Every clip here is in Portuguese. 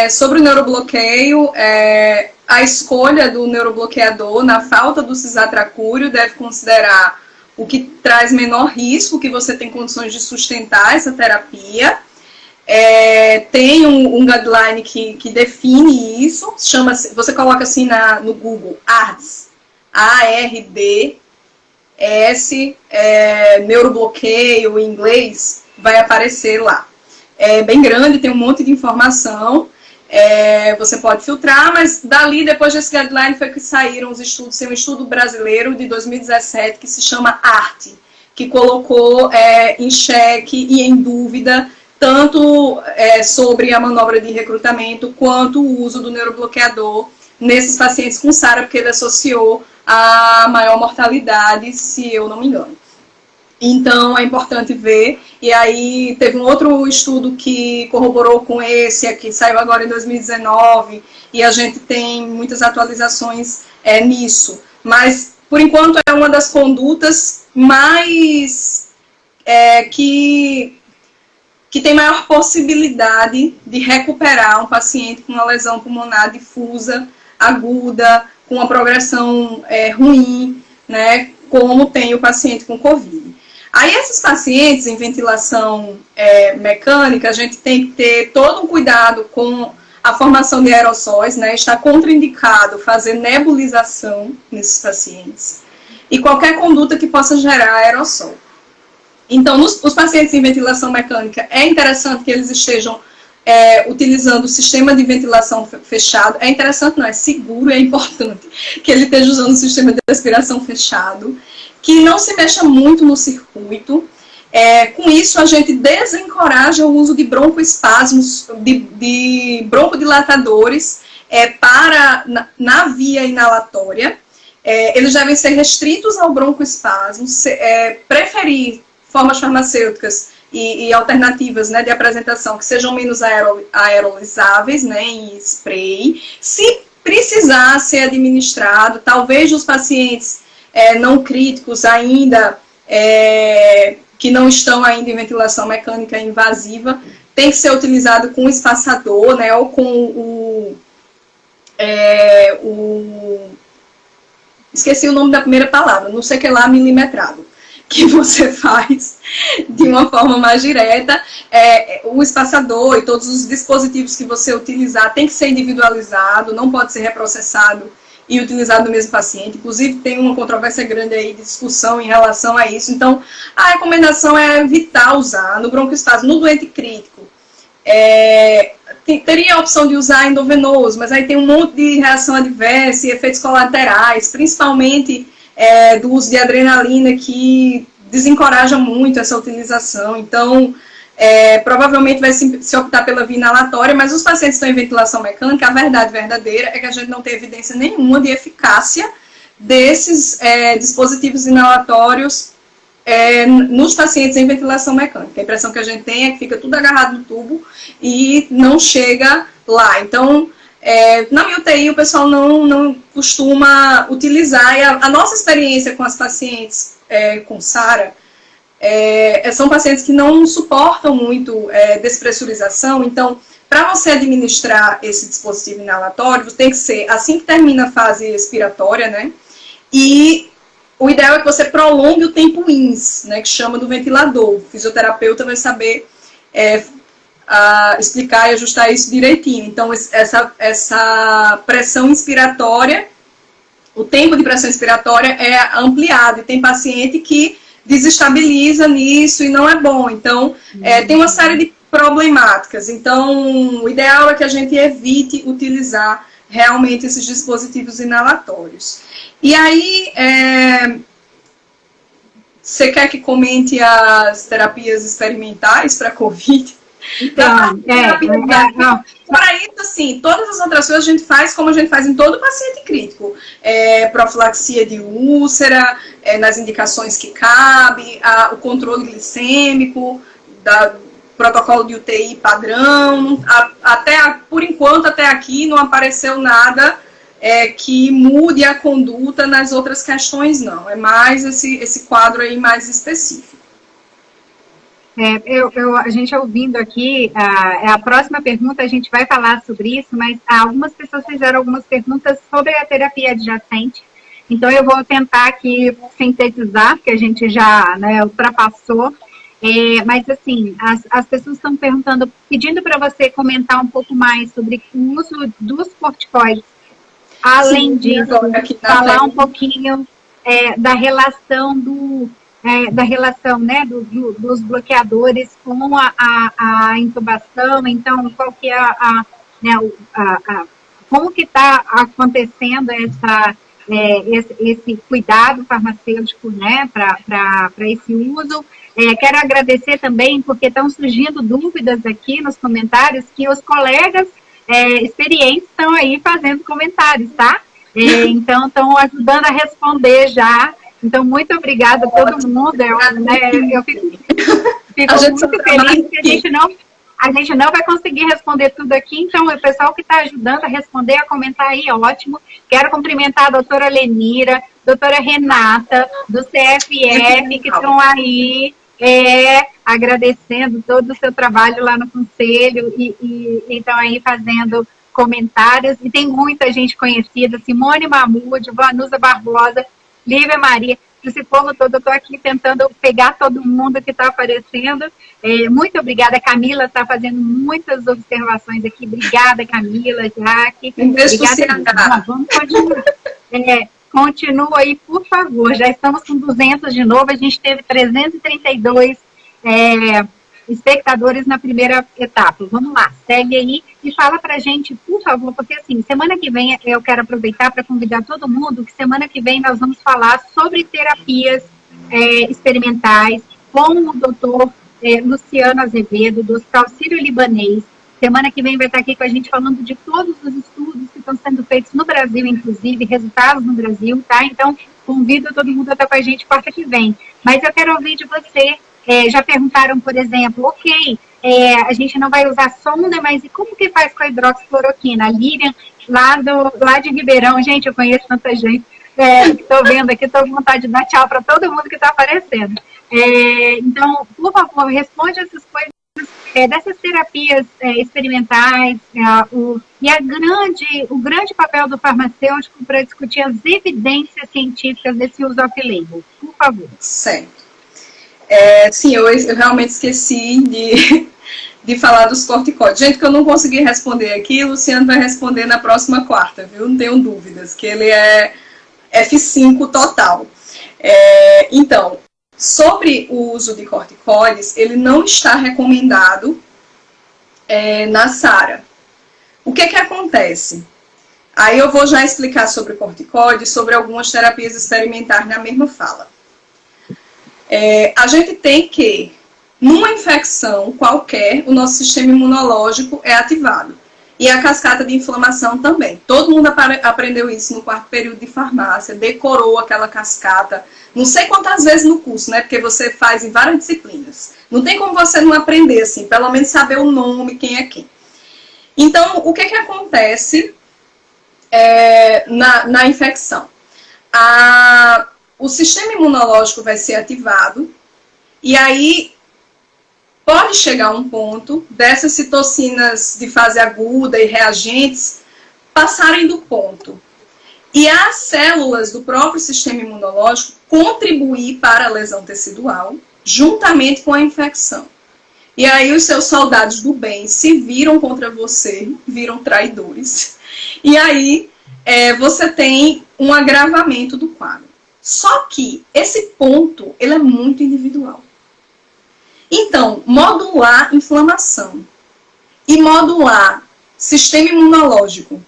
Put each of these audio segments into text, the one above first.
Sobre o neurobloqueio, a escolha do neurobloqueador, na falta do cisatracúrio, deve considerar o que traz menor risco, que você tem condições de sustentar essa terapia. Tem um guideline que define isso, você coloca assim no Google, ARDS, A-R-D-S, neurobloqueio em inglês, vai aparecer lá. É bem grande, tem um monte de informação, você pode filtrar, mas dali, depois desse guideline, foi que saíram os estudos. Tem um estudo brasileiro de 2017 que se chama ARTE, que colocou em xeque e em dúvida tanto sobre a manobra de recrutamento quanto o uso do neurobloqueador nesses pacientes com SARA, porque ele associou a maior mortalidade, se eu não me engano. Então, é importante ver. E aí, teve um outro estudo que corroborou com esse, que saiu agora em 2019, e a gente tem muitas atualizações nisso. Mas, por enquanto, é uma das condutas mais que tem maior possibilidade de recuperar um paciente com uma lesão pulmonar difusa, aguda, com uma progressão ruim, né, como tem o paciente com COVID. Aí, esses pacientes em ventilação mecânica, a gente tem que ter todo um cuidado com a formação de aerossóis, né, está contraindicado fazer nebulização nesses pacientes, e qualquer conduta que possa gerar aerossol. Então, os pacientes em ventilação mecânica, é interessante que eles estejam utilizando o sistema de ventilação fechado. É interessante, não, é seguro, é importante que ele esteja usando o sistema de respiração fechado, que não se mexa muito no circuito. Com isso, a gente desencoraja o uso de broncoespasmos, de broncodilatadores na via inalatória. Eles devem ser restritos ao broncoespasmo, preferir formas farmacêuticas e alternativas, né, de apresentação que sejam menos aerolizáveis, né, em spray. Se precisar ser administrado, talvez os pacientes não críticos ainda, que não estão ainda em ventilação mecânica invasiva, tem que ser utilizado com espaçador, né, ou com esqueci o nome da primeira palavra, não sei o que lá, milimetrado, que você faz de uma forma mais direta. O espaçador e todos os dispositivos que você utilizar tem que ser individualizado, não pode ser reprocessado e utilizado no mesmo paciente. Inclusive, tem uma controvérsia grande aí de discussão em relação a isso. Então, a recomendação é evitar usar no broncoespasmo, no doente crítico. Teria a opção de usar endovenoso, mas aí tem um monte de reação adversa e efeitos colaterais, principalmente do uso de adrenalina, que desencoraja muito essa utilização. Então, provavelmente vai se optar pela via inalatória, mas os pacientes que estão em ventilação mecânica, a verdade verdadeira é que a gente não tem evidência nenhuma de eficácia desses dispositivos inalatórios nos pacientes em ventilação mecânica. A impressão que a gente tem é que fica tudo agarrado no tubo e não chega lá. Então, na minha UTI, o pessoal não costuma utilizar, e a nossa experiência com as pacientes com SARA, são pacientes que não suportam muito despressurização. Então, para você administrar esse dispositivo inalatório, tem que ser assim que termina a fase expiratória, né? E o ideal é que você prolongue o tempo INS, né, que chama do ventilador. O fisioterapeuta vai saber explicar e ajustar isso direitinho. Então, essa pressão inspiratória, o tempo de pressão inspiratória é ampliado. E tem paciente que desestabiliza nisso e não é bom. Então, tem uma série de problemáticas. Então, o ideal é que a gente evite utilizar realmente esses dispositivos inalatórios. E aí, você quer que comente as terapias experimentais para COVID? Então, para isso, assim, todas as outras coisas a gente faz como a gente faz em todo paciente crítico. Profilaxia de úlcera, nas indicações que cabe, o controle glicêmico, protocolo de UTI padrão. Por enquanto, até aqui, não apareceu nada que mude a conduta nas outras questões, não. É mais esse quadro aí mais específico. A gente ouvindo aqui, a próxima pergunta a gente vai falar sobre isso, mas algumas pessoas fizeram algumas perguntas sobre a terapia adjacente. Então, eu vou tentar aqui sintetizar, porque a gente já, né, ultrapassou. Mas, assim, as pessoas estão perguntando, pedindo para você comentar um pouco mais sobre o uso dos corticoides. Além disso, falar um pouquinho da relação né, dos bloqueadores com a intubação. Então, qual que é como que está acontecendo esse cuidado farmacêutico, né, para esse uso. Quero agradecer também, porque estão surgindo dúvidas aqui nos comentários, que os colegas experientes estão aí fazendo comentários, tá? Então, estão ajudando a responder já. Então, muito obrigada a todo mundo. Eu fico muito feliz que a gente não vai conseguir responder tudo aqui, então o pessoal que está ajudando a responder, a comentar aí, ótimo. Quero cumprimentar a doutora Lenira, doutora Renata, do CFF, que estão aí agradecendo todo o seu trabalho lá no Conselho e estão aí fazendo comentários. E tem muita gente conhecida, Simone Mahmoud, Vanusa Barbosa, Lívia Maria, esse povo todo. Eu estou aqui tentando pegar todo mundo que está aparecendo. Muito obrigada, Camila está fazendo muitas observações aqui. Obrigada, Camila, Jaque. Obrigada. Vamos continuar. Continua aí, por favor. Já estamos com 200 de novo. A gente teve 332 espectadores na primeira etapa. Vamos lá, segue aí e fala pra gente, por favor, porque assim, semana que vem eu quero aproveitar para convidar todo mundo, que semana que vem nós vamos falar sobre terapias experimentais com o doutor Luciano Azevedo, do Hospital Sírio-Libanês. Semana que vem vai estar aqui com a gente falando de todos os estudos que estão sendo feitos no Brasil, inclusive, resultados no Brasil, tá? Então, convido todo mundo a estar com a gente quarta que vem. Mas eu quero ouvir de você. Já perguntaram, por exemplo, ok, a gente não vai usar sonda, mas e como que faz com a hidroxicloroquina? A Lilian, lá de Ribeirão, gente, eu conheço tanta gente, estou vendo aqui, estou com vontade de dar tchau para todo mundo que está aparecendo. Então, por favor, responde essas coisas, dessas terapias experimentais, o grande papel do farmacêutico para discutir as evidências científicas desse uso off-label. Por favor. Certo. Sim, eu realmente esqueci de falar dos corticoides. Gente, que eu não consegui responder aqui, o Luciano vai responder na próxima quarta, viu? Não tenho dúvidas, que ele é F5 total. Então, sobre o uso de corticoides, ele não está recomendado na SARA. O que acontece? Aí eu vou já explicar sobre corticoides, sobre algumas terapias experimentais na mesma fala. A gente tem que, numa infecção qualquer, o nosso sistema imunológico é ativado. E a cascata de inflamação também. Todo mundo aprendeu isso no quarto período de farmácia, decorou aquela cascata, não sei quantas vezes no curso, né? Porque você faz em várias disciplinas. Não tem como você não aprender, assim, pelo menos saber o nome, quem é quem. Então, o que acontece na infecção? O sistema imunológico vai ser ativado e aí pode chegar um ponto dessas citocinas de fase aguda e reagentes passarem do ponto. E as células do próprio sistema imunológico contribuir para a lesão tecidual juntamente com a infecção. E aí os seus soldados do bem se viram contra você, viram traidores. E aí você tem um agravamento do quadro. Só que esse ponto, ele é muito individual. Então, modular inflamação e modular sistema imunológico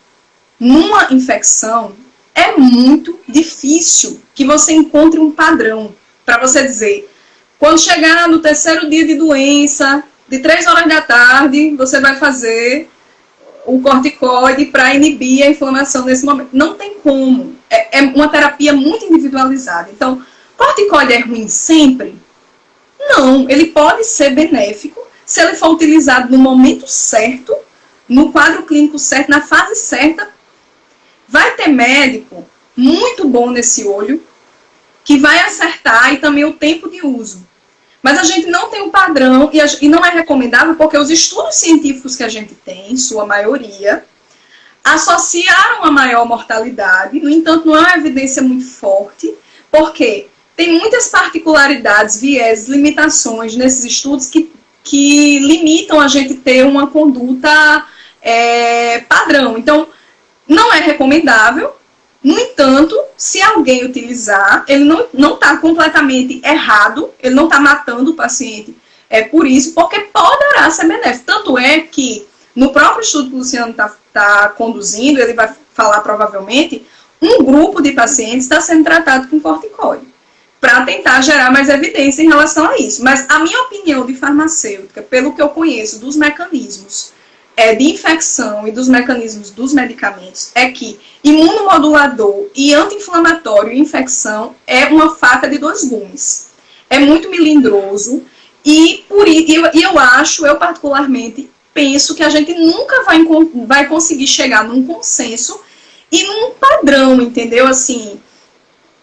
numa infecção é muito difícil que você encontre um padrão para você dizer, quando chegar no terceiro dia de doença, de 3 horas da tarde, você vai fazer o corticoide para inibir a inflamação nesse momento. Não tem como. É uma terapia muito individualizada. Então, corticoide é ruim sempre? Não. Ele pode ser benéfico se ele for utilizado no momento certo, no quadro clínico certo, na fase certa. Vai ter médico muito bom nesse olho, que vai acertar, e também o tempo de uso. Mas a gente não tem um padrão e não é recomendável porque os estudos científicos que a gente tem, em sua maioria, associaram a maior mortalidade. No entanto, não é uma evidência muito forte, porque tem muitas particularidades, viés, limitações nesses estudos que limitam a gente ter uma conduta padrão. Então, não é recomendável. No entanto, se alguém utilizar, ele não está completamente errado, ele não está matando o paciente por isso, porque poderá ser benéfico. Tanto é que, no próprio estudo que o Luciano está conduzindo, ele vai falar provavelmente, um grupo de pacientes está sendo tratado com corticoide, para tentar gerar mais evidência em relação a isso. Mas a minha opinião de farmacêutica, pelo que eu conheço dos mecanismos de infecção e dos mecanismos dos medicamentos, é que imunomodulador e anti-inflamatório e infecção é uma faca de dois gumes. É muito melindroso e eu particularmente penso que a gente nunca vai conseguir chegar num consenso e num padrão, entendeu? Assim,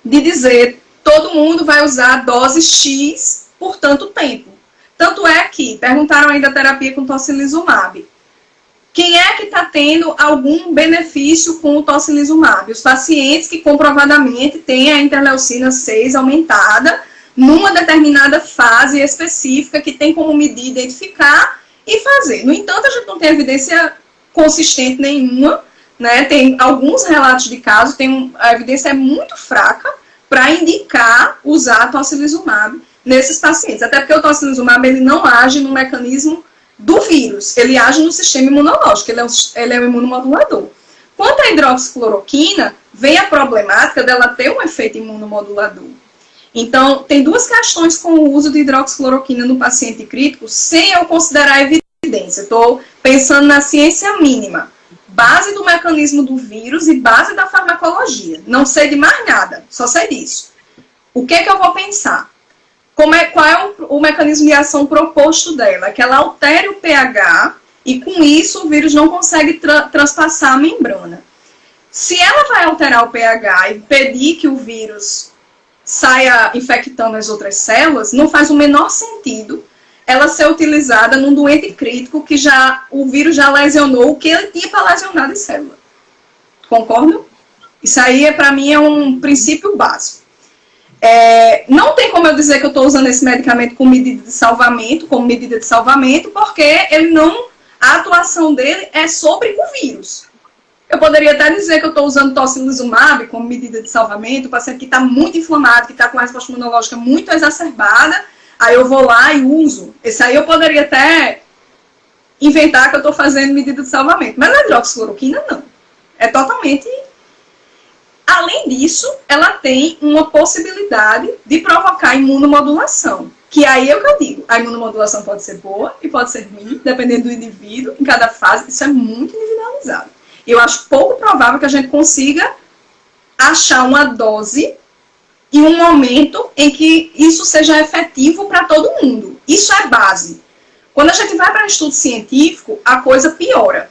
de dizer todo mundo vai usar dose X por tanto tempo. Tanto é que perguntaram aí da terapia com tocilizumab. Quem é que está tendo algum benefício com o tocilizumab? Os pacientes que comprovadamente têm a interleucina 6 aumentada numa determinada fase específica que tem como medir, identificar e fazer. No entanto, a gente não tem evidência consistente nenhuma, né? Tem alguns relatos de casos, a evidência é muito fraca para indicar usar tocilizumab nesses pacientes. Até porque o tocilizumab ele não age no mecanismo do vírus, ele age no sistema imunológico, ele é um imunomodulador. Quanto à hidroxicloroquina, vem a problemática dela ter um efeito imunomodulador. Então, tem duas questões com o uso de hidroxicloroquina no paciente crítico, sem eu considerar evidência. Estou pensando na ciência mínima. Base do mecanismo do vírus e base da farmacologia. Não sei de mais nada, só sei disso. O que é que eu vou pensar? Qual é o mecanismo de ação proposto dela? É que ela altere o pH e, com isso, o vírus não consegue transpassar a membrana. Se ela vai alterar o pH e impedir que o vírus saia infectando as outras células, não faz o menor sentido ela ser utilizada num doente crítico que o vírus já lesionou o que ele tinha para lesionar de célula. Concordam? Isso aí, para mim, é um princípio básico. Não tem como eu dizer que eu estou usando esse medicamento como medida de salvamento, porque a atuação dele é sobre o vírus. Eu poderia até dizer que eu estou usando tocilizumab como medida de salvamento, o paciente que está muito inflamado, que está com a resposta imunológica muito exacerbada, aí eu vou lá e uso. Esse aí eu poderia até inventar que eu estou fazendo medida de salvamento. Mas a hidroxicloroquina, não. É totalmente... Além disso, ela tem uma possibilidade de provocar imunomodulação. Que aí é o que eu digo. A imunomodulação pode ser boa e pode ser ruim, dependendo do indivíduo, em cada fase. Isso é muito individualizado. Eu acho pouco provável que a gente consiga achar uma dose e um momento em que isso seja efetivo para todo mundo. Isso é base. Quando a gente vai para estudo científico, a coisa piora.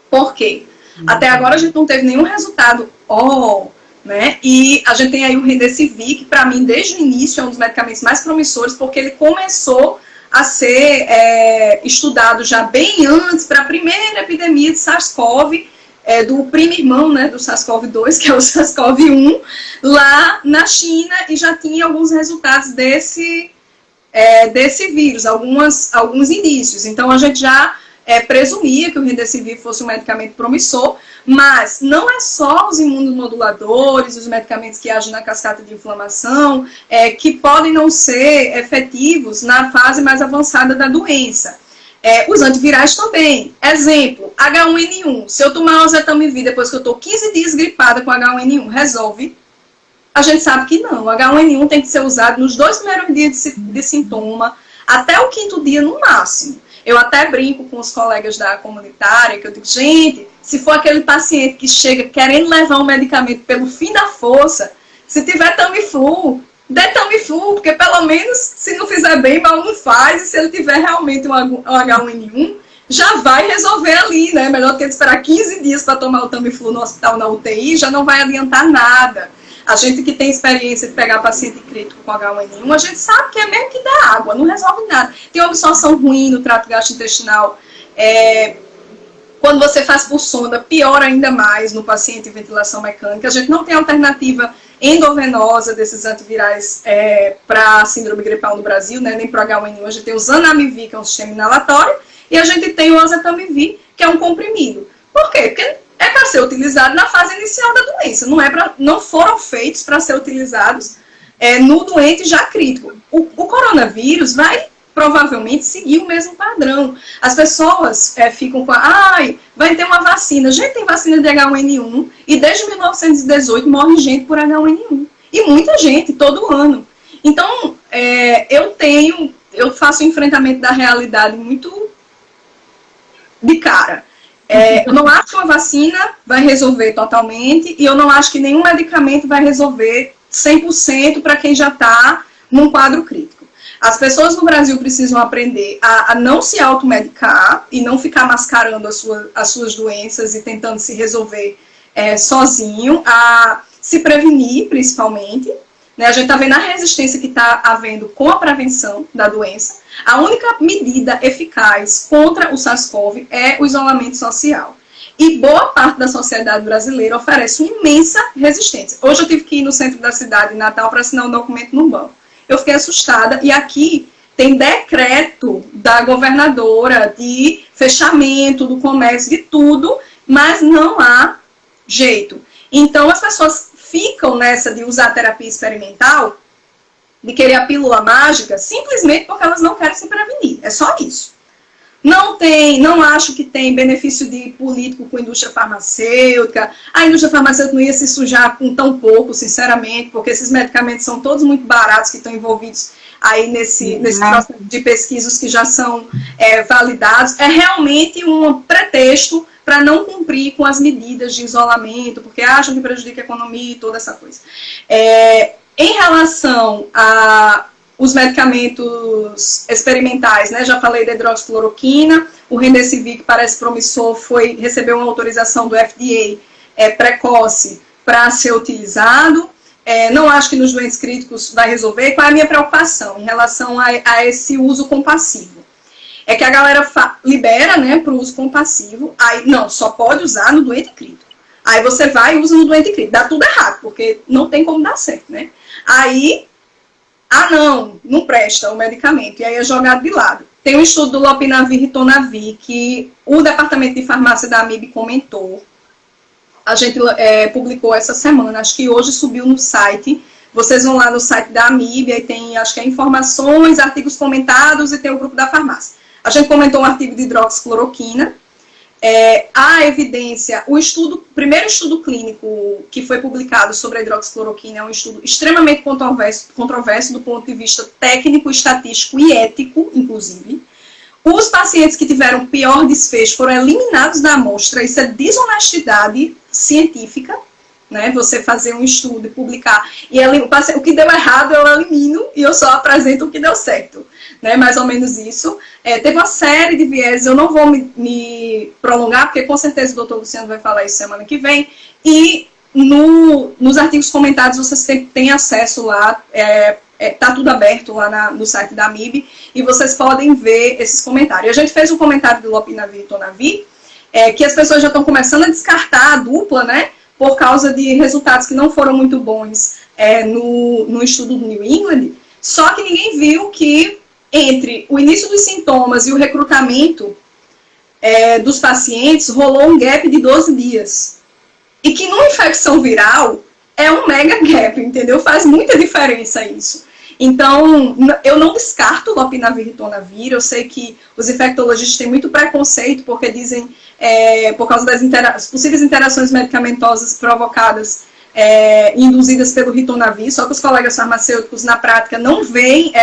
Por quê? Até agora a gente não teve nenhum resultado, né? E a gente tem aí o Remdesivir, que para mim, desde o início, é um dos medicamentos mais promissores, porque ele começou a ser estudado já bem antes, para a primeira epidemia de SARS-CoV, do primo irmão, né, do SARS-CoV-2, que é o SARS-CoV-1, lá na China, e já tinha alguns resultados desse vírus, alguns indícios. Então, a gente já presumia que o Remdesivir fosse um medicamento promissor, mas não é só os imunomoduladores, os medicamentos que agem na cascata de inflamação, que podem não ser efetivos na fase mais avançada da doença. Os antivirais também. Exemplo, H1N1. Se eu tomar oseltamivir depois que eu estou 15 dias gripada com H1N1, resolve? A gente sabe que não. O H1N1 tem que ser usado nos 2 primeiros dias de sintoma, até o 5º dia no máximo. Eu até brinco com os colegas da comunitária, que eu digo, gente, se for aquele paciente que chega querendo levar um medicamento pelo fim da força, se tiver Tamiflu, dê Tamiflu, porque pelo menos, se não fizer bem, mal não faz, e se ele tiver realmente um H1N1, já vai resolver ali, né? Melhor do que ele esperar 15 dias para tomar o Tamiflu no hospital, na UTI, já não vai adiantar nada. A gente que tem experiência de pegar paciente crítico com H1N1, a gente sabe que é mesmo que dá água, não resolve nada. Tem uma absorção ruim no trato gastrointestinal. Quando você faz por sonda, piora ainda mais no paciente em ventilação mecânica. A gente não tem alternativa endovenosa desses antivirais para síndrome gripal no Brasil, né, nem para H1N1. A gente tem o Zanamivir, que é um sistema inalatório, e a gente tem o Oseltamivir, que é um comprimido. Por quê? Porque é para ser utilizado na fase inicial da doença, não foram feitos para ser utilizados no doente já crítico. O coronavírus vai provavelmente seguir o mesmo padrão. As pessoas ficam com vai ter uma vacina. Já tem vacina de H1N1 e desde 1918 morre gente por H1N1. E muita gente, todo ano. Então, eu faço o enfrentamento da realidade muito de cara. Eu não acho que uma vacina vai resolver totalmente e eu não acho que nenhum medicamento vai resolver 100% para quem já está num quadro crítico. As pessoas no Brasil precisam aprender a não se automedicar e não ficar mascarando as suas doenças e tentando se resolver sozinho, a se prevenir, principalmente. Né? A gente está vendo a resistência que está havendo com a prevenção da doença. A única medida eficaz contra o SARS-CoV é o isolamento social. E boa parte da sociedade brasileira oferece uma imensa resistência. Hoje eu tive que ir no centro da cidade, em Natal, para assinar um documento no banco. Eu fiquei assustada, e aqui tem decreto da governadora de fechamento do comércio, de tudo, mas não há jeito. Então, as pessoas ficam nessa de usar terapia experimental, de querer a pílula mágica, simplesmente porque elas não querem se prevenir. É só isso. Não acho que tem benefício de político com a indústria farmacêutica. A indústria farmacêutica não ia se sujar com tão pouco, sinceramente, porque esses medicamentos são todos muito baratos que estão envolvidos aí nesse processo de pesquisas que já são validados. É realmente um pretexto para não cumprir com as medidas de isolamento, porque acham que prejudica a economia e toda essa coisa. Em relação os medicamentos experimentais, né? Já falei da hidroxicloroquina, o Remdesivir, que parece promissor, recebeu uma autorização do FDA precoce para ser utilizado. Não acho que nos doentes críticos vai resolver. Qual é a minha preocupação em relação a esse uso compassivo? É que a galera libera, né, para o uso compassivo, aí não, só pode usar no doente crítico. Aí você vai e usa no doente crítico. Dá tudo errado, porque não tem como dar certo, né? Aí, não presta o medicamento, e aí é jogado de lado. Tem um estudo do Lopinavir e Ritonavir, que o Departamento de Farmácia da AMIB comentou. A gente publicou essa semana, acho que hoje subiu no site. Vocês vão lá no site da AMIB, aí tem, acho que informações, artigos comentados, e tem o grupo da farmácia. A gente comentou um artigo de hidroxicloroquina. A evidência, o primeiro estudo clínico que foi publicado sobre a hidroxicloroquina é um estudo extremamente controverso do ponto de vista técnico, estatístico e ético, inclusive. Os pacientes que tiveram pior desfecho foram eliminados da amostra. Isso é desonestidade científica, né? Você fazer um estudo e publicar, e o que deu errado eu elimino e eu só apresento o que deu certo. Né, mais ou menos isso. Teve uma série de vieses, eu não vou me prolongar, porque com certeza o doutor Luciano vai falar isso semana que vem, e nos artigos comentados vocês têm acesso lá, tá tudo aberto lá no site da AMIB, e vocês podem ver esses comentários. A gente fez um comentário do Lopinavir e Ritonavir, que as pessoas já estão começando a descartar a dupla, né, por causa de resultados que não foram muito bons no estudo do New England, só que ninguém viu que entre o início dos sintomas e o recrutamento dos pacientes, rolou um gap de 12 dias. E que numa infecção viral é um mega gap, entendeu? Faz muita diferença isso. Então, eu não descarto o Lopinavir e Ritonavir. Eu sei que os infectologistas têm muito preconceito, porque dizem, por causa das possíveis interações medicamentosas provocadas induzidas pelo Ritonavir, só que os colegas farmacêuticos na prática não veem,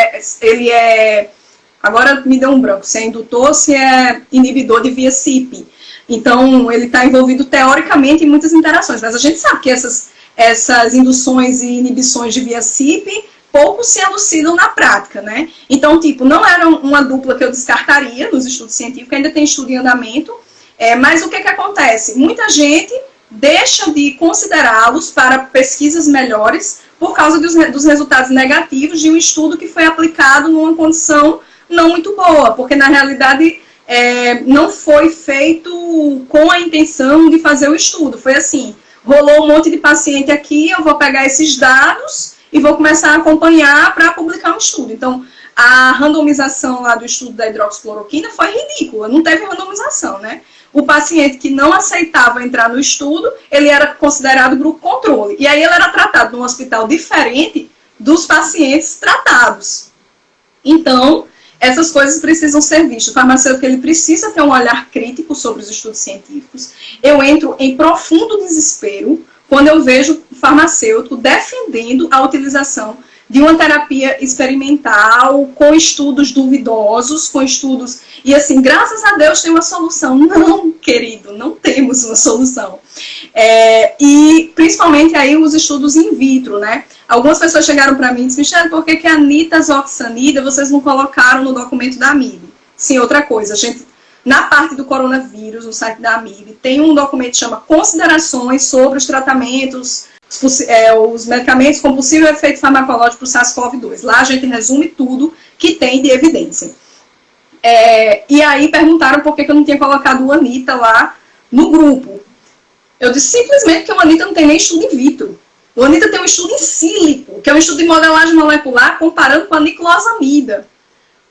agora me deu um branco, se é indutor, se é inibidor de via CYP. Então, ele está envolvido teoricamente em muitas interações, mas a gente sabe que essas induções e inibições de via CYP pouco se elucidam na prática, né? Então, não era uma dupla que eu descartaria nos estudos científicos, ainda tem estudo em andamento, mas o que acontece? Muita gente deixa de considerá-los para pesquisas melhores por causa dos resultados negativos de um estudo que foi aplicado numa condição não muito boa, porque na realidade não foi feito com a intenção de fazer o estudo. Foi assim, rolou um monte de paciente aqui, eu vou pegar esses dados e vou começar a acompanhar para publicar um estudo. Então, a randomização lá do estudo da hidroxicloroquina foi ridícula, não teve randomização, né? O paciente que não aceitava entrar no estudo, ele era considerado grupo controle. E aí ele era tratado num hospital diferente dos pacientes tratados. Então, essas coisas precisam ser vistas. O farmacêutico, ele precisa ter um olhar crítico sobre os estudos científicos. Eu entro em profundo desespero quando eu vejo o farmacêutico defendendo a utilização de uma terapia experimental com estudos duvidosos, com estudos... E assim, graças a Deus tem uma solução. Não, querido, não temos uma solução. E principalmente aí os estudos in vitro, né? Algumas pessoas chegaram para mim e disseram, Michele, por que a nitazoxanida vocês não colocaram no documento da AMIB? Sim, outra coisa, a gente... Na parte do coronavírus, no site da AMIB, tem um documento que chama Considerações sobre os tratamentos, os medicamentos com possível efeito farmacológico para o SARS-CoV-2. Lá a gente resume tudo que tem de evidência. E aí perguntaram por que eu não tinha colocado o Anita lá no grupo. Eu disse simplesmente que o Anita não tem nem estudo in vitro. O Anita tem um estudo em sílico, que é um estudo de modelagem molecular comparando com a niclosamida.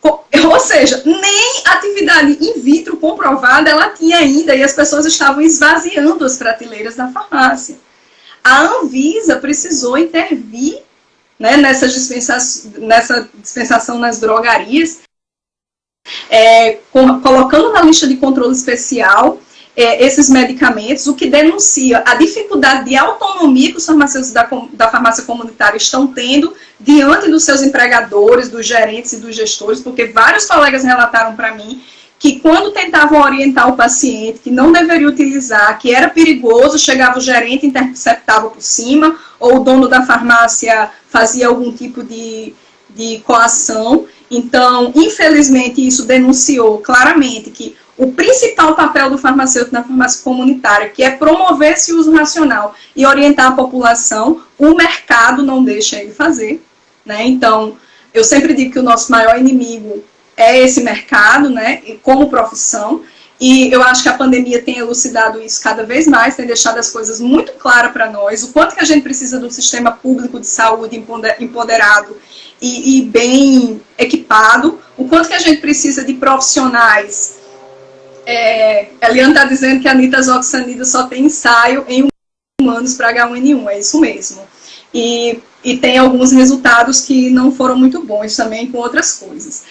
Ou seja, nem atividade in vitro comprovada ela tinha ainda e as pessoas estavam esvaziando as prateleiras da farmácia. A Anvisa precisou intervir, né, nessa dispensação nas drogarias, colocando na lista de controle especial esses medicamentos, o que denuncia a dificuldade de autonomia que os farmacêuticos da farmácia comunitária estão tendo diante dos seus empregadores, dos gerentes e dos gestores, porque vários colegas relataram para mim que quando tentavam orientar o paciente que não deveria utilizar, que era perigoso, chegava o gerente e interceptava por cima, ou o dono da farmácia fazia algum tipo de coação. Então, infelizmente, isso denunciou claramente que o principal papel do farmacêutico na farmácia comunitária, que é promover esse uso racional e orientar a população, o mercado não deixa ele fazer, né? Então, eu sempre digo que o nosso maior inimigo é esse mercado, né, como profissão, e eu acho que a pandemia tem elucidado isso cada vez mais, tem deixado as coisas muito claras para nós, o quanto que a gente precisa de um sistema público de saúde empoderado e bem equipado, o quanto que a gente precisa de profissionais. A Eliane está dizendo que a nitazoxanida só tem ensaio em humanos para H1N1, é isso mesmo. E tem alguns resultados que não foram muito bons também com outras coisas.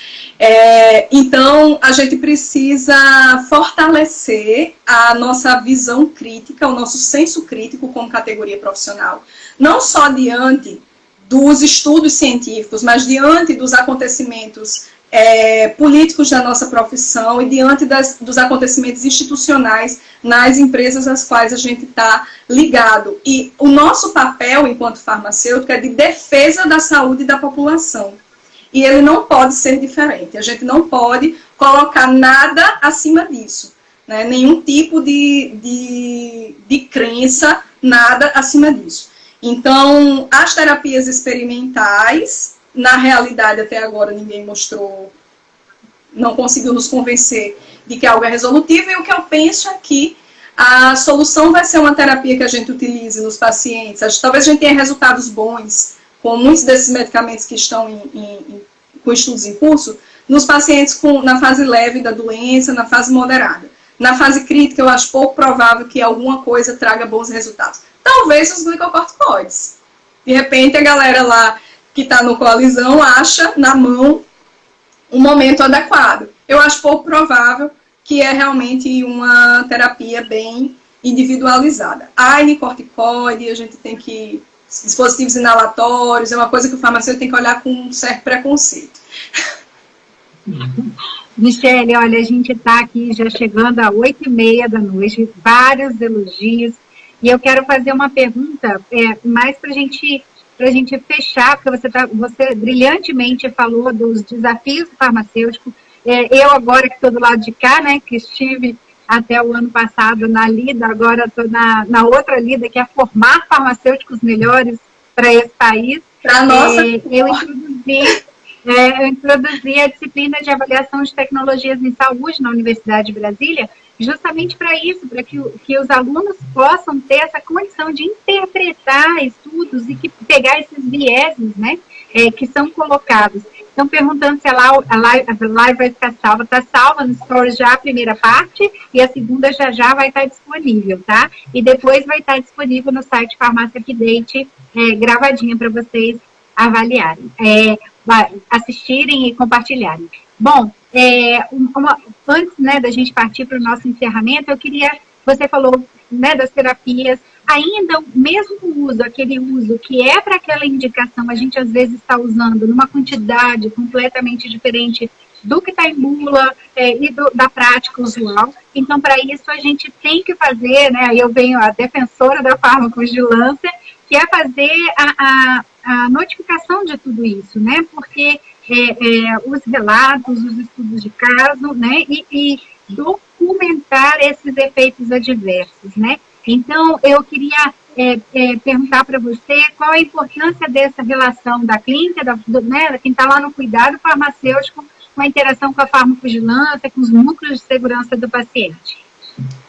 Então, a gente precisa fortalecer a nossa visão crítica, o nosso senso crítico como categoria profissional. Não só diante dos estudos científicos, mas diante dos acontecimentos políticos da nossa profissão e diante dos acontecimentos institucionais nas empresas às quais a gente está ligado. E o nosso papel, enquanto farmacêutico, é de defesa da saúde da população. E ele não pode ser diferente. A gente não pode colocar nada acima disso, né? Nenhum tipo de crença, nada acima disso. Então, as terapias experimentais, na realidade, até agora, ninguém mostrou, não conseguiu nos convencer de que algo é resolutivo, e o que eu penso é que a solução vai ser uma terapia que a gente utilize nos pacientes. Talvez a gente tenha resultados bons com muitos desses medicamentos que estão com estudos em curso, nos pacientes na fase leve da doença, na fase moderada. Na fase crítica, eu acho pouco provável que alguma coisa traga bons resultados. Talvez os glicocorticoides. De repente, a galera lá que está no coalizão acha na mão um momento adequado. Eu acho pouco provável que é realmente uma terapia bem individualizada. A corticoide, a gente tem que... dispositivos inalatórios, é uma coisa que o farmacêutico tem que olhar com um certo preconceito. Michele, olha, a gente está aqui já chegando às 8h30 da noite, vários elogios, e eu quero fazer uma pergunta mais para a gente fechar, porque você brilhantemente falou dos desafios do farmacêutico. Eu agora que estou do lado de cá, né, que estive até o ano passado na Lida, agora estou na outra Lida, que é formar farmacêuticos melhores para esse país. Para nossa... Eu introduzi a disciplina de avaliação de tecnologias em saúde na Universidade de Brasília, justamente para isso, para que os alunos possam ter essa condição de interpretar estudos e pegar esses vieses, né, que são colocados. Estão perguntando se a live vai ficar salva. Está salva no Stories já a primeira parte e a segunda já vai estar disponível, tá? E depois vai estar disponível no site Farmácia Update, gravadinha para vocês avaliarem, assistirem e compartilharem. Bom, antes, né, da gente partir para o nosso encerramento, você falou, né, das terapias, ainda mesmo o uso, aquele uso que é para aquela indicação, a gente às vezes está usando numa quantidade completamente diferente do que está em bula e da prática usual. Então, para isso, a gente tem que fazer, né, eu venho a defensora da farmacovigilância, que é fazer a notificação de tudo isso, né, porque os relatos, os estudos de caso, né, e documentar esses efeitos adversos, né. Então, eu queria perguntar para você qual a importância dessa relação da clínica, né, quem está lá no cuidado farmacêutico, com a interação com a farmacovigilância, com os núcleos de segurança do paciente.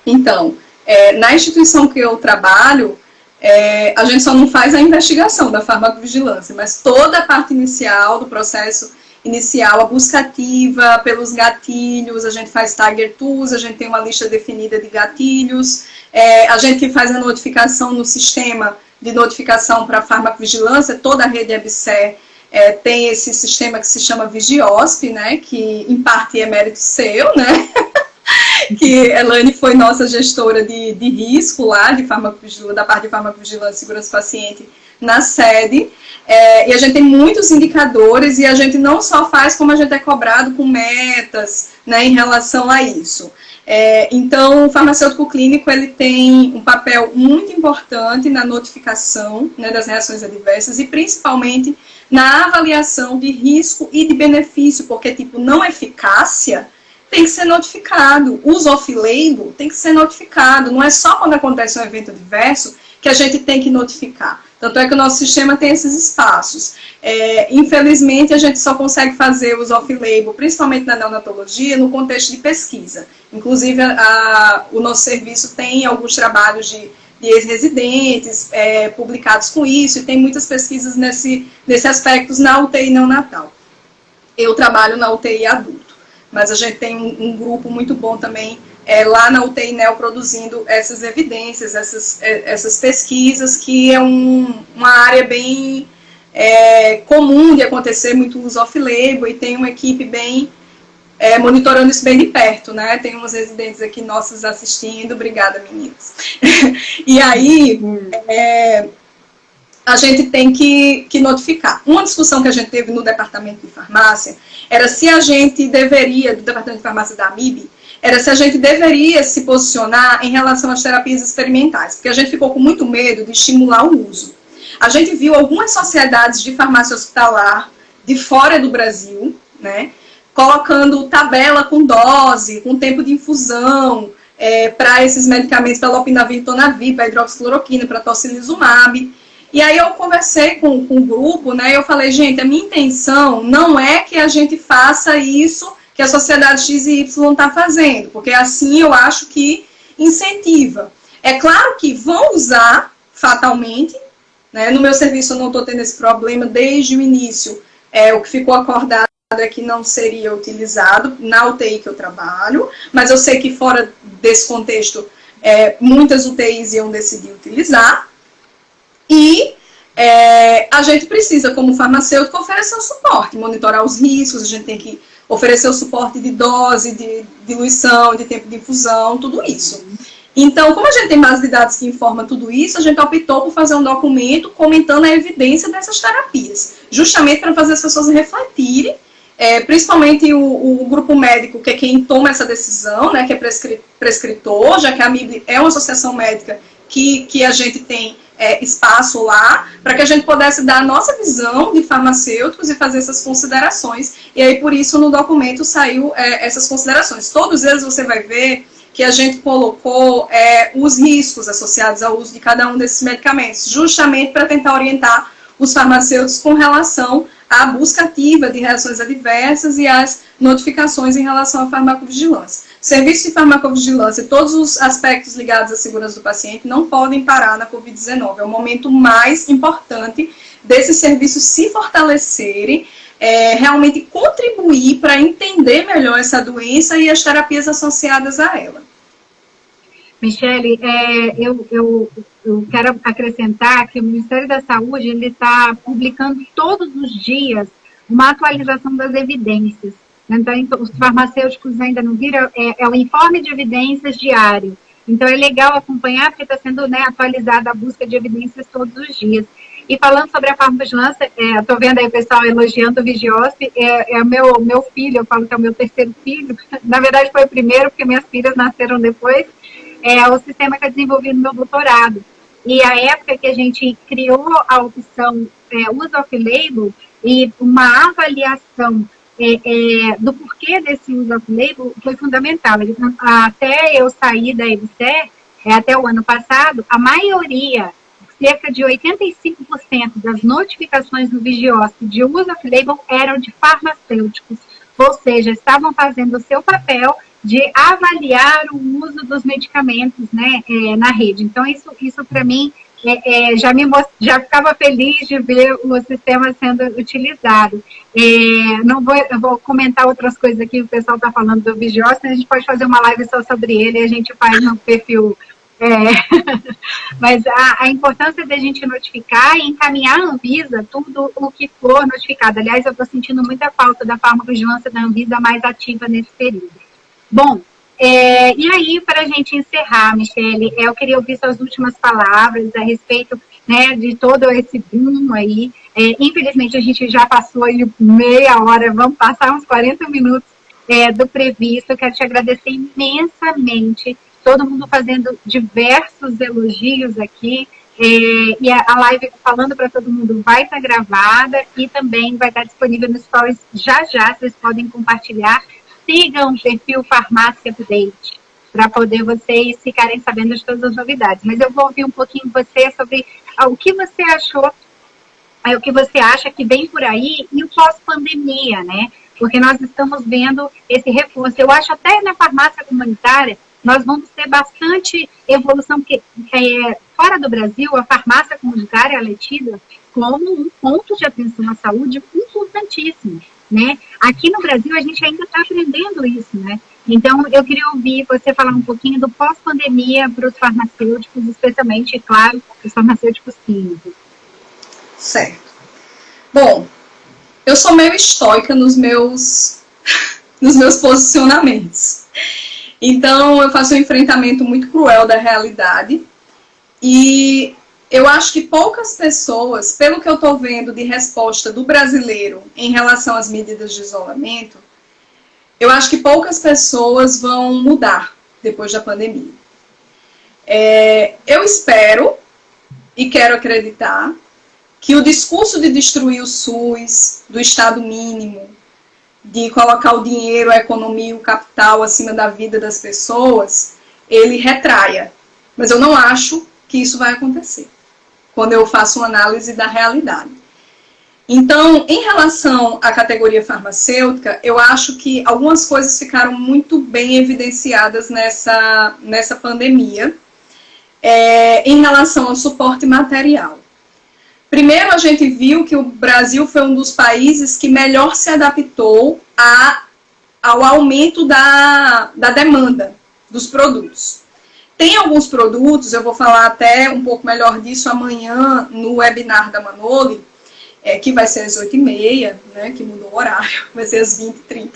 Então, na instituição que eu trabalho, a gente só não faz a investigação da farmacovigilância, mas toda a parte inicial do processo inicial, a busca ativa pelos gatilhos, a gente faz Tiger Tools, a gente tem uma lista definida de gatilhos, a gente que faz a notificação no sistema de notificação para a farmacovigilância, toda a rede EBSER tem esse sistema que se chama Vigiosp, né, que em parte é mérito seu, né, que Elaine foi nossa gestora de risco lá, da parte de farmacovigilância e segurança do paciente na sede, e a gente tem muitos indicadores e a gente não só faz como a gente é cobrado com metas, né, em relação a isso. Então, o farmacêutico clínico ele tem um papel muito importante na notificação, né, das reações adversas e principalmente na avaliação de risco e de benefício, porque tipo, não eficácia tem que ser notificado, uso off-label tem que ser notificado, não é só quando acontece um evento adverso que a gente tem que notificar. Tanto é que o nosso sistema tem esses espaços. Infelizmente, a gente só consegue fazer os off-label, principalmente na neonatologia, no contexto de pesquisa. Inclusive, o nosso serviço tem alguns trabalhos de ex-residentes publicados com isso, e tem muitas pesquisas nesse aspecto na UTI neonatal. Eu trabalho na UTI adulto, mas a gente tem um grupo muito bom também lá na UTI Neo produzindo essas evidências, essas pesquisas, que é uma área bem comum de acontecer, muito uso off-label, e tem uma equipe bem monitorando isso bem de perto, né? Tem uns residentes aqui nossos assistindo, obrigada, meninas. E aí, a gente tem que notificar. Uma discussão que a gente teve no departamento de farmácia era se a gente deveria, do departamento de farmácia da AMIB, era se a gente deveria se posicionar em relação às terapias experimentais, porque a gente ficou com muito medo de estimular o uso. A gente viu algumas sociedades de farmácia hospitalar de fora do Brasil, né, colocando tabela com dose, com tempo de infusão, para esses medicamentos, para lopinavir, tonavir, para hidroxicloroquina, para tocilizumab. E aí eu conversei com o grupo, né, e eu falei, gente, a minha intenção não é que a gente faça isso que a sociedade X e Y está fazendo, porque assim eu acho que incentiva. É claro que vão usar fatalmente, né, no meu serviço eu não estou tendo esse problema desde o início, o que ficou acordado é que não seria utilizado na UTI que eu trabalho, mas eu sei que fora desse contexto, muitas UTIs iam decidir utilizar, e a gente precisa, como farmacêutico, oferecer o suporte, monitorar os riscos, a gente tem que oferecer o suporte de dose, de diluição, de tempo de infusão, tudo isso. Então, como a gente tem base de dados que informa tudo isso, a gente optou por fazer um documento comentando a evidência dessas terapias, justamente para fazer as pessoas refletirem, principalmente o grupo médico, que é quem toma essa decisão, né, que é prescritor, já que a AMIB é uma associação médica que a gente tem espaço lá, para que a gente pudesse dar a nossa visão de farmacêuticos e fazer essas considerações. E aí, por isso, no documento saiu essas considerações. Todos eles você vai ver que a gente colocou os riscos associados ao uso de cada um desses medicamentos, justamente para tentar orientar os farmacêuticos com relação à busca ativa de reações adversas e às notificações em relação à farmacovigilância. Serviço de farmacovigilância e todos os aspectos ligados à segurança do paciente não podem parar na Covid-19. É o momento mais importante desses serviços se fortalecerem, realmente contribuir para entender melhor essa doença e as terapias associadas a ela. Michele, eu quero acrescentar que o Ministério da Saúde está publicando todos os dias uma atualização das evidências. Então, os farmacêuticos ainda não viram, é o informe de evidências diário. Então, é legal acompanhar, porque está sendo, né, atualizada a busca de evidências todos os dias. E falando sobre a farmacovigilância, estou vendo aí o pessoal elogiando o Vigiosp, é o meu filho, eu falo que é o meu terceiro filho, na verdade foi o primeiro, porque minhas filhas nasceram depois, é o sistema que eu desenvolvi no meu doutorado. E a época que a gente criou a opção use off-label e uma avaliação do porquê desse use off-label foi fundamental. Até eu sair da EBSER, até o ano passado, a maioria, cerca de 85% das notificações no Vigiosp de use off-label eram de farmacêuticos, ou seja, estavam fazendo o seu papel de avaliar o uso dos medicamentos, né, na rede. Então, isso para mim, já ficava feliz de ver o sistema sendo utilizado. Eu vou comentar outras coisas aqui, o pessoal está falando do Vigiosp, a gente pode fazer uma live só sobre ele, a gente faz no perfil. Mas a importância da gente notificar e encaminhar a Anvisa tudo o que for notificado. Aliás, eu estou sentindo muita falta da farmacovigilância da Anvisa mais ativa nesse período. Bom, e aí, para a gente encerrar, Michele, eu queria ouvir suas últimas palavras a respeito, né, de todo esse boom aí. Infelizmente, a gente já passou aí meia hora, vamos passar uns 40 minutos do previsto. Eu quero te agradecer imensamente, todo mundo fazendo diversos elogios aqui, e a live falando para todo mundo vai estar gravada e também vai estar disponível no Stories já, vocês podem compartilhar. Sigam o perfil Farmácia Update, para poder vocês ficarem sabendo de todas as novidades. Mas eu vou ouvir um pouquinho você sobre o que você achou, o que você acha que vem por aí e o pós-pandemia, né? Porque nós estamos vendo esse reforço. Eu acho até na farmácia comunitária, nós vamos ter bastante evolução, porque fora do Brasil, a farmácia comunitária é tida como um ponto de atenção à saúde importantíssimo. Né? Aqui no Brasil a gente ainda está aprendendo isso, né? Então eu queria ouvir você falar um pouquinho do pós-pandemia para os farmacêuticos, especialmente, claro, os farmacêuticos clínicos. Certo. Bom, eu sou meio estoica nos meus posicionamentos. Então eu faço um enfrentamento muito cruel da realidade e eu acho que poucas pessoas, pelo que eu estou vendo de resposta do brasileiro em relação às medidas de isolamento, eu acho que poucas pessoas vão mudar depois da pandemia. Eu espero e quero acreditar que o discurso de destruir o SUS, do Estado mínimo, de colocar o dinheiro, a economia e o capital acima da vida das pessoas, ele retraia. Mas eu não acho que isso vai acontecer quando eu faço uma análise da realidade. Então, em relação à categoria farmacêutica, eu acho que algumas coisas ficaram muito bem evidenciadas nessa pandemia, em relação ao suporte material. Primeiro, a gente viu que o Brasil foi um dos países que melhor se adaptou ao aumento da demanda dos produtos. Tem alguns produtos, eu vou falar até um pouco melhor disso amanhã no webinar da Manoli, que vai ser às 8h30, né, que mudou o horário, vai ser às 20h30.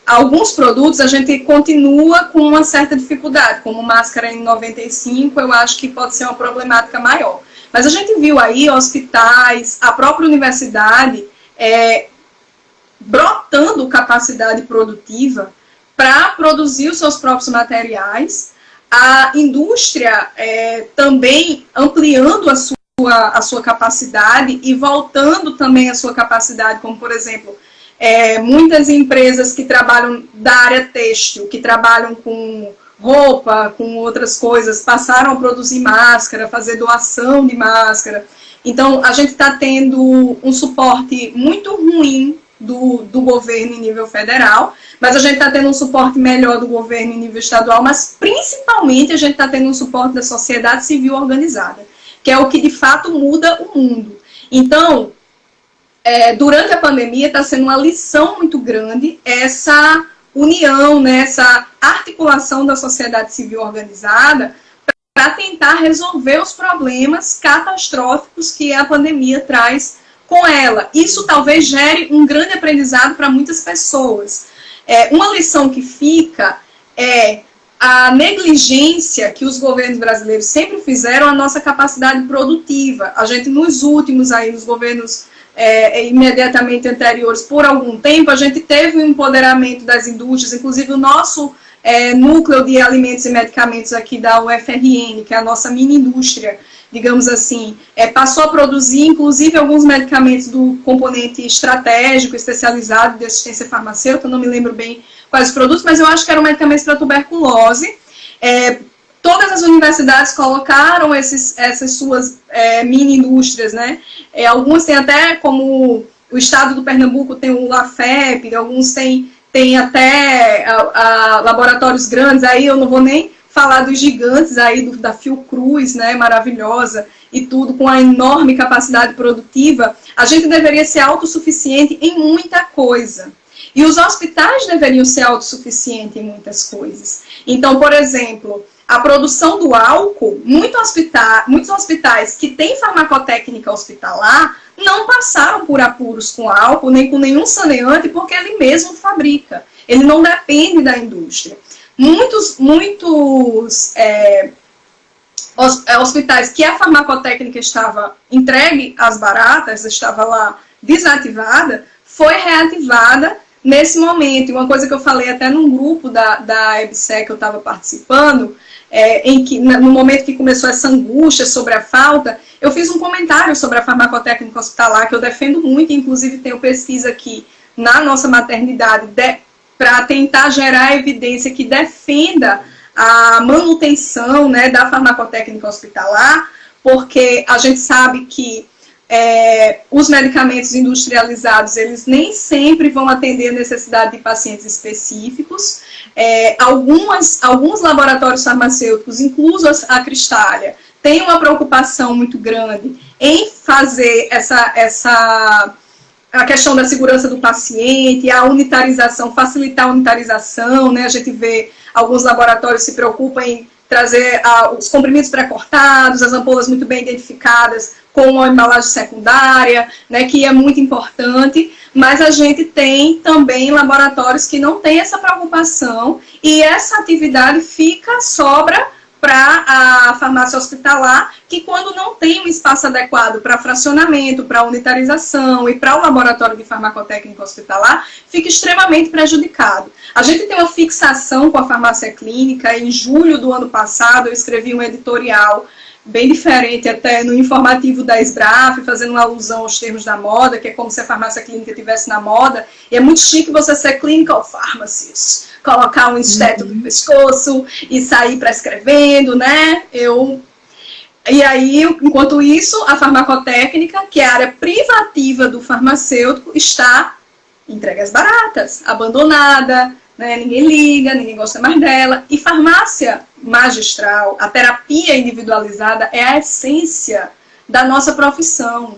Alguns produtos a gente continua com uma certa dificuldade, como máscara N95, eu acho que pode ser uma problemática maior. Mas a gente viu aí hospitais, a própria universidade, brotando capacidade produtiva para produzir os seus próprios materiais, a indústria também ampliando a sua capacidade e voltando também a sua capacidade, como por exemplo, muitas empresas que trabalham da área têxtil, que trabalham com roupa, com outras coisas, passaram a produzir máscara, fazer doação de máscara. Então, a gente está tendo um suporte muito ruim do governo em nível federal, mas a gente está tendo um suporte melhor do governo em nível estadual, mas principalmente a gente está tendo um suporte da sociedade civil organizada, que é o que de fato muda o mundo. Então, durante a pandemia está sendo uma lição muito grande essa união, né, essa articulação da sociedade civil organizada para tentar resolver os problemas catastróficos que a pandemia traz com ela. Isso talvez gere um grande aprendizado para muitas pessoas. Uma lição que fica é a negligência que os governos brasileiros sempre fizeram à nossa capacidade produtiva. A gente, nos últimos aí, nos governos imediatamente anteriores, por algum tempo, a gente teve um empoderamento das indústrias, inclusive o nosso núcleo de alimentos e medicamentos aqui da UFRN, que é a nossa mini-indústria, digamos assim, passou a produzir, inclusive, alguns medicamentos do componente estratégico, especializado de assistência farmacêutica, eu não me lembro bem quais os produtos, mas eu acho que eram medicamentos para tuberculose. Todas as universidades colocaram essas suas mini-indústrias, né? Algumas têm até, como o estado do Pernambuco tem o LAFEP, alguns têm até laboratórios grandes, aí eu não vou nem falar dos gigantes aí, da Fiocruz, né, maravilhosa, e tudo com a enorme capacidade produtiva. A gente deveria ser autossuficiente em muita coisa. E os hospitais deveriam ser autossuficientes em muitas coisas. Então, por exemplo, a produção do álcool, muitos hospitais que têm farmacotécnica hospitalar não passaram por apuros com álcool, nem com nenhum saneante, porque ele mesmo fabrica. Ele não depende da indústria. Muitos hospitais que a farmacotécnica estava entregue às baratas, estava lá desativada, foi reativada nesse momento. E uma coisa que eu falei até num grupo da EBSEC que eu estava participando, em que, no momento que começou essa angústia sobre a falta, eu fiz um comentário sobre a farmacotécnica hospitalar, que eu defendo muito, inclusive tenho pesquisa aqui na nossa maternidade, para tentar gerar evidência que defenda a manutenção, né, da farmacotécnica hospitalar, porque a gente sabe que os medicamentos industrializados, eles nem sempre vão atender a necessidade de pacientes específicos. Alguns laboratórios farmacêuticos, incluso a Cristália, têm uma preocupação muito grande em fazer a questão da segurança do paciente, a unitarização, facilitar a unitarização, né? A gente vê alguns laboratórios se preocupam em trazer os comprimidos pré-cortados, as ampolas muito bem identificadas com a embalagem secundária, né, que é muito importante, mas a gente tem também laboratórios que não têm essa preocupação e essa atividade sobra para a farmácia hospitalar, que quando não tem um espaço adequado para fracionamento, para unitarização e para o laboratório de farmacotécnica hospitalar, fica extremamente prejudicado. A gente tem uma fixação com a farmácia clínica. Em julho do ano passado, eu escrevi um editorial bem diferente, até no informativo da SBRAF, fazendo uma alusão aos termos da moda, que é como se a farmácia clínica estivesse na moda, e é muito chique você ser clinical pharmacist, colocar um esteto no pescoço e sair prescrevendo, né? E aí, enquanto isso, a farmacotécnica, que é a área privativa do farmacêutico, está entregue às baratas, abandonada, né? Ninguém liga, ninguém gosta mais dela. E farmácia magistral, a terapia individualizada, é a essência da nossa profissão.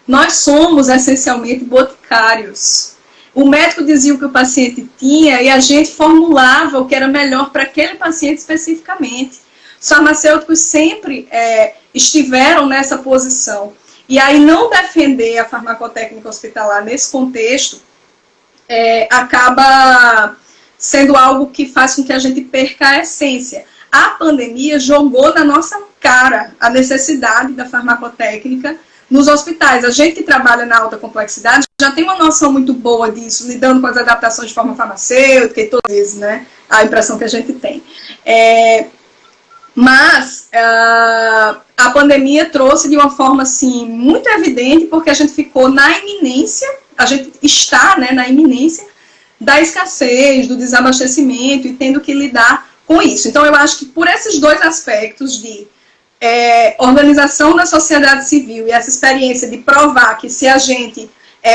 Nós somos essencialmente boticários. O médico dizia o que o paciente tinha e a gente formulava o que era melhor para aquele paciente especificamente. Os farmacêuticos sempre estiveram nessa posição. E aí não defender a farmacotécnica hospitalar nesse contexto acaba sendo algo que faz com que a gente perca a essência. A pandemia jogou na nossa cara a necessidade da farmacotécnica nos hospitais. A gente que trabalha na alta complexidade já tem uma noção muito boa disso, lidando com as adaptações de forma farmacêutica e todas as vezes, né? A impressão que a gente tem. Mas a pandemia trouxe de uma forma assim, muito evidente, porque a gente ficou na iminência, a gente está, né, na iminência da escassez, do desabastecimento e tendo que lidar com isso. Então, eu acho que por esses dois aspectos de organização da sociedade civil e essa experiência de provar que se a gente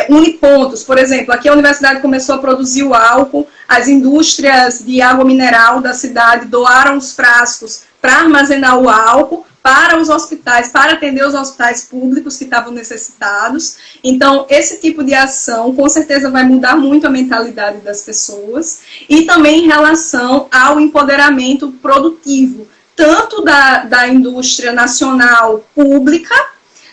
une pontos, por exemplo, aqui a universidade começou a produzir o álcool, as indústrias de água mineral da cidade doaram os frascos para armazenar o álcool para os hospitais, para atender os hospitais públicos que estavam necessitados. Então, esse tipo de ação, com certeza, vai mudar muito a mentalidade das pessoas, e também em relação ao empoderamento produtivo, tanto da indústria nacional pública,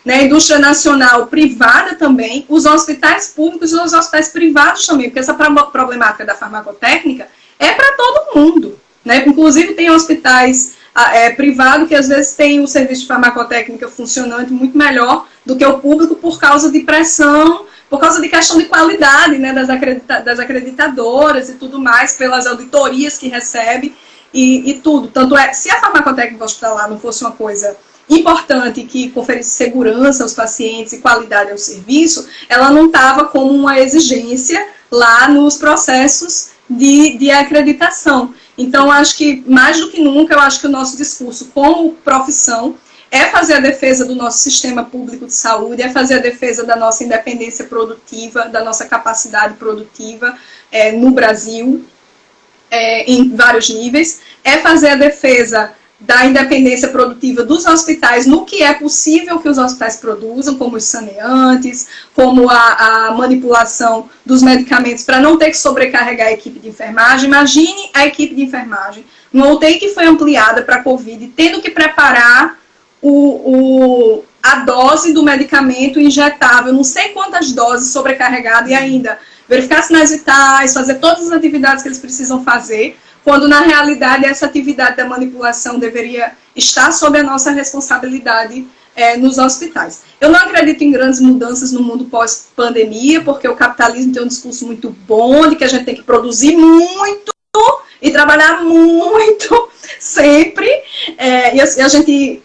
né, indústria nacional privada também, os hospitais públicos e os hospitais privados também, porque essa problemática da farmacotécnica é para todo mundo, né? Inclusive tem hospitais privados que às vezes tem o serviço de farmacotécnica funcionando muito melhor do que o público por causa de pressão, por causa de questão de qualidade, né, das acreditadoras e tudo mais, pelas auditorias que recebe e tudo. Tanto se a farmacotécnica hospitalar não fosse uma coisa importante que conferisse segurança aos pacientes e qualidade ao serviço, ela não estava como uma exigência lá nos processos de acreditação. Então, acho que, mais do que nunca, eu acho que o nosso discurso como profissão é fazer a defesa do nosso sistema público de saúde, é fazer a defesa da nossa independência produtiva, da nossa capacidade produtiva no Brasil, em vários níveis, é fazer a defesa da independência produtiva dos hospitais no que é possível que os hospitais produzam, como os saneantes, como a manipulação dos medicamentos para não ter que sobrecarregar a equipe de enfermagem. Imagine a equipe de enfermagem, numa UTI que foi ampliada para a Covid, tendo que preparar a dose do medicamento injetável, não sei quantas doses sobrecarregada, e ainda verificar sinais vitais, fazer todas as atividades que eles precisam fazer, quando na realidade essa atividade da manipulação deveria estar sob a nossa responsabilidade nos hospitais. Eu não acredito em grandes mudanças no mundo pós-pandemia, porque o capitalismo tem um discurso muito bom, de que a gente tem que produzir muito e trabalhar muito, sempre, e a gente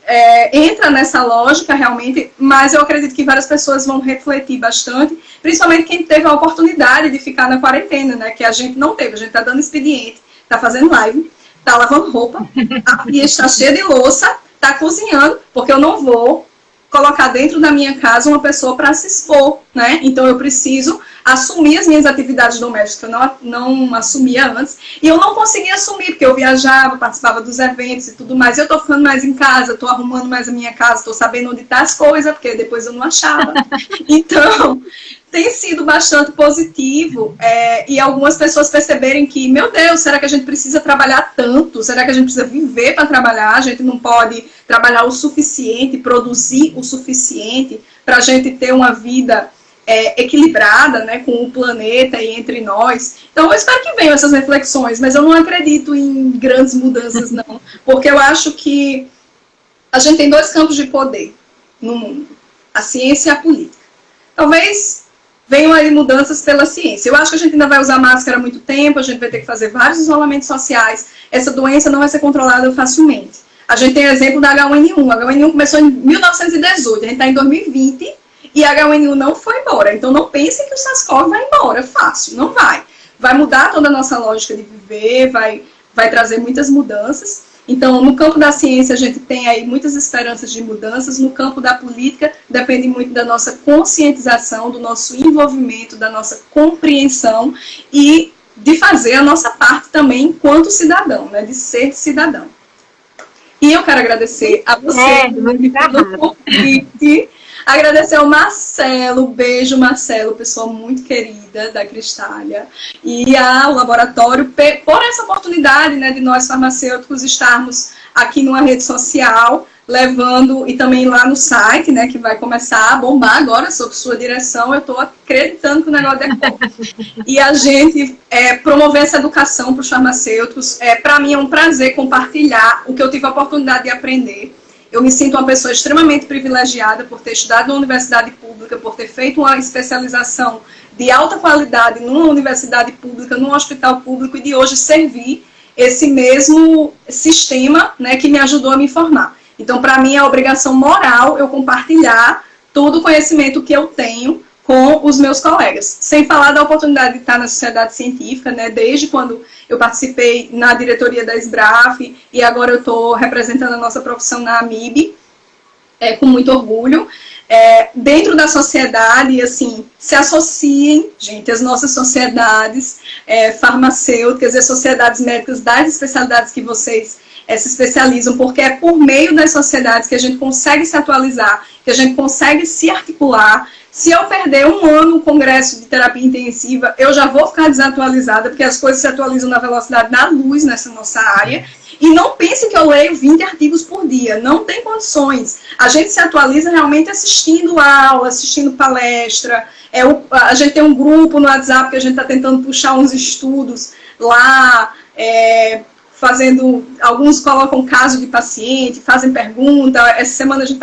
entra nessa lógica realmente, mas eu acredito que várias pessoas vão refletir bastante, principalmente quem teve a oportunidade de ficar na quarentena, né, que a gente não teve, a gente está dando expediente, está fazendo live, está lavando roupa, a pia está cheia de louça, está cozinhando, porque eu não vou colocar dentro da minha casa uma pessoa para se expor, né? Então eu preciso assumir as minhas atividades domésticas, eu não assumia antes, e eu não conseguia assumir, porque eu viajava, participava dos eventos e tudo mais, eu estou ficando mais em casa, estou arrumando mais a minha casa, estou sabendo onde está as coisas, porque depois eu não achava. Então, tem sido bastante positivo, e algumas pessoas perceberem que, meu Deus, será que a gente precisa trabalhar tanto? Será que a gente precisa viver para trabalhar? A gente não pode trabalhar o suficiente, produzir o suficiente para a gente ter uma vida equilibrada, né, com o planeta e entre nós. Então, eu espero que venham essas reflexões, mas eu não acredito em grandes mudanças, não, porque eu acho que a gente tem dois campos de poder no mundo, a ciência e a política. Talvez venham aí mudanças pela ciência. Eu acho que a gente ainda vai usar máscara há muito tempo, a gente vai ter que fazer vários isolamentos sociais, essa doença não vai ser controlada facilmente. A gente tem o exemplo da H1N1, a H1N1 começou em 1918, a gente está em 2020, e a H1N1 não foi embora. Então, não pense que o SARS-CoV vai embora fácil, não vai. Vai mudar toda a nossa lógica de viver, vai trazer muitas mudanças. Então, no campo da ciência, a gente tem aí muitas esperanças de mudanças. No campo da política, depende muito da nossa conscientização, do nosso envolvimento, da nossa compreensão e de fazer a nossa parte também enquanto cidadão, né, de ser cidadão. E eu quero agradecer a você pelo convite. Agradecer ao Marcelo, beijo Marcelo, pessoa muito querida da Cristália, e ao laboratório por essa oportunidade, né, de nós farmacêuticos estarmos aqui numa rede social, levando, e também lá no site, né, que vai começar a bombar agora, sob sua direção, eu estou acreditando que o negócio é bom. E a gente promover essa educação para os farmacêuticos, para mim é um prazer compartilhar o que eu tive a oportunidade de aprender. Eu me sinto uma pessoa extremamente privilegiada por ter estudado numa universidade pública, por ter feito uma especialização de alta qualidade numa universidade pública, num hospital público, e de hoje servir esse mesmo sistema, né, que me ajudou a me formar. Então, para mim, é obrigação moral eu compartilhar todo o conhecimento que eu tenho com os meus colegas. Sem falar da oportunidade de estar na sociedade científica, né, desde quando eu participei na diretoria da SBRAF e agora eu estou representando a nossa profissão na AMIB, com muito orgulho. Dentro da sociedade, assim, se associem, gente, as nossas sociedades farmacêuticas e as sociedades médicas das especialidades que vocês se especializam, porque é por meio das sociedades que a gente consegue se atualizar, que a gente consegue se articular. Se eu perder um ano no congresso de terapia intensiva, eu já vou ficar desatualizada, porque as coisas se atualizam na velocidade da luz nessa nossa área. E não pense que eu leio 20 artigos por dia, não tem condições. A gente se atualiza realmente assistindo aula, assistindo palestra. A gente tem um grupo no WhatsApp que a gente está tentando puxar uns estudos lá, fazendo, alguns colocam caso de paciente, fazem pergunta. Essa semana a gente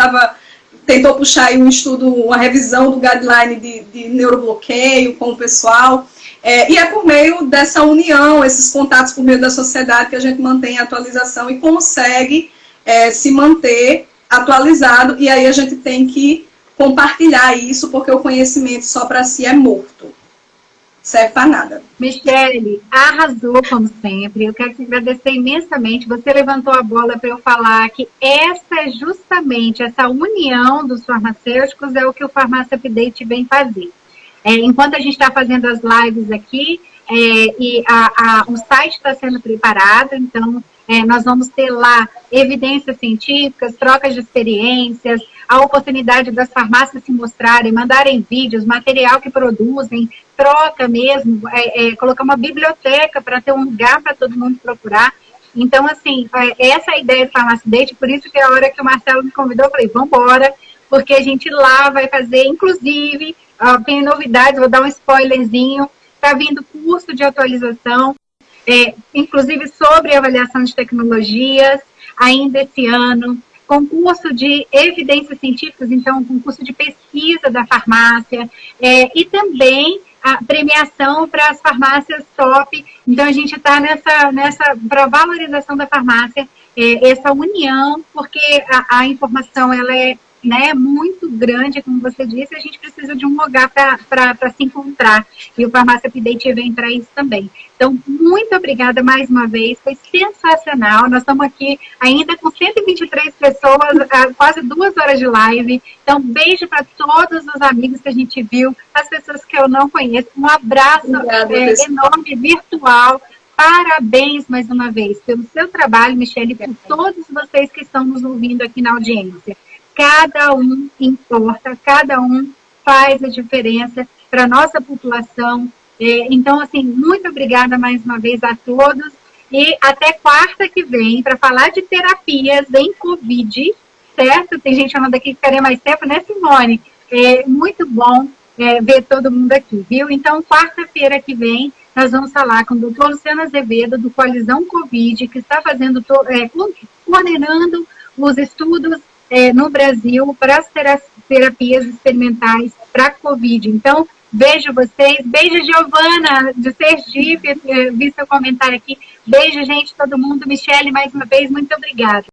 tentou puxar aí um estudo, uma revisão do guideline de neurobloqueio com o pessoal. E é por meio dessa união, esses contatos por meio da sociedade que a gente mantém a atualização e consegue se manter atualizado. E aí a gente tem que compartilhar isso, porque o conhecimento só para si é morto. Serve para nada. Michele, arrasou como sempre. Eu quero te agradecer imensamente. Você levantou a bola para eu falar que essa união dos farmacêuticos é o que o Farmácia Update vem fazer. Enquanto a gente está fazendo as lives aqui, o site está sendo preparado, então nós vamos ter lá evidências científicas, trocas de experiências, a oportunidade das farmácias se mostrarem, mandarem vídeos, material que produzem, troca mesmo, colocar uma biblioteca para ter um lugar para todo mundo procurar. Então, assim, essa é a ideia do Farmácia Update, por isso que a hora que o Marcelo me convidou, eu falei, vamos embora, porque a gente lá vai fazer, inclusive, tem novidades, vou dar um spoilerzinho, está vindo curso de atualização, inclusive sobre avaliação de tecnologias, ainda esse ano, concurso de evidências científicas, então, concurso de pesquisa da farmácia, e também a premiação para as farmácias top. Então, a gente está nessa para valorização da farmácia, essa união, porque a informação ela é muito grande, como você disse, a gente precisa de um lugar para se encontrar. E o Farmácia Update vem para isso também. Então, muito obrigada mais uma vez, foi sensacional. Nós estamos aqui ainda com 123 pessoas, quase 2 horas de live. Então, beijo para todos os amigos que a gente viu, as pessoas que eu não conheço. Um abraço enorme, virtual. Parabéns mais uma vez pelo seu trabalho, Michele, e por todos vocês que estão nos ouvindo aqui na audiência. Cada um importa, cada um faz a diferença para a nossa população. Então, assim, muito obrigada mais uma vez a todos. E até quarta que vem, para falar de terapias em Covid, certo? Tem gente falando aqui que queria mais tempo, né, Simone? Muito bom ver todo mundo aqui, viu? Então, quarta-feira que vem, nós vamos falar com o Dr. Luciano Azevedo, do Coalizão Covid, que está coordenando os estudos no Brasil para as terapias experimentais para a Covid. Então, beijo vocês. Beijo, Giovana, de Sergipe, vi seu comentário aqui. Beijo, gente, todo mundo. Michele, mais uma vez, muito obrigada.